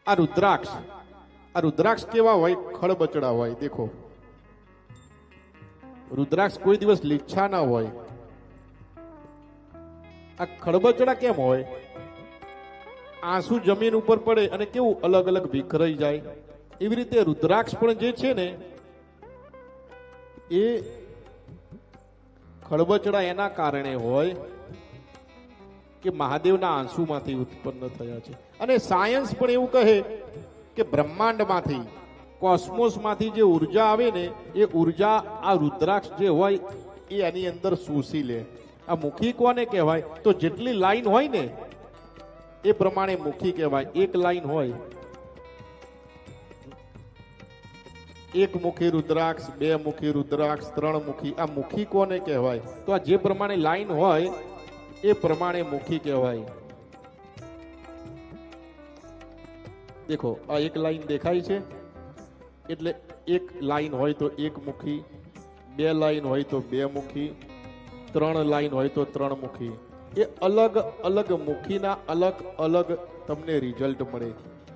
આ રુદ્રાક્ષ કેવા હોય? ખળબચડા હોય. દેખો, રુદ્રાક્ષ કોઈ દિવસ લીચ્છા ના હોય. આ ખળબચડા કેમ હોય? આંસુ જમીન ઉપર પડે અને કેવું અલગ અલગ વિખરાઈ જાય. એવી રીતે રુદ્રાક્ષ પણ જે છે ને એ ખળબચડા એના કારણે હોય કે મહાદેવના આંસુમાંથી ઉત્પન્ન થયા છે. અને સાયન્સ પણ એવું કહે કે બ્રહ્માંડમાંથી, કોસ્મોસમાંથી જે ઉર્જા આવે ને એ ઉર્જા આ રુદ્રાક્ષ જે હોય એ એની અંદર શોષી લે. આ મુખી કોને કહેવાય? તો જેટલી લાઈન હોય ને એ પ્રમાણે મુખી કહેવાય. એક લાઈન હોય, એક મુખી રુદ્રાક્ષ, બે મુખી રુદ્રાક્ષ, ત્રણ મુખી. આ મુખી કોને કહેવાય? તો આ જે પ્રમાણે લાઈન હોય એ પ્રમાણે મુખી કહેવાય. દેખો, આ એક લાઈન દેખાય છે એટલે એક લાઈન હોય તો એક મુખી, બે લાઈન હોય તો બે મુખી, ત્રણ લાઈન હોય તો ત્રણ મુખી. એ અલગ અલગ મુખીના અલગ અલગ તમને રિઝલ્ટ મળે.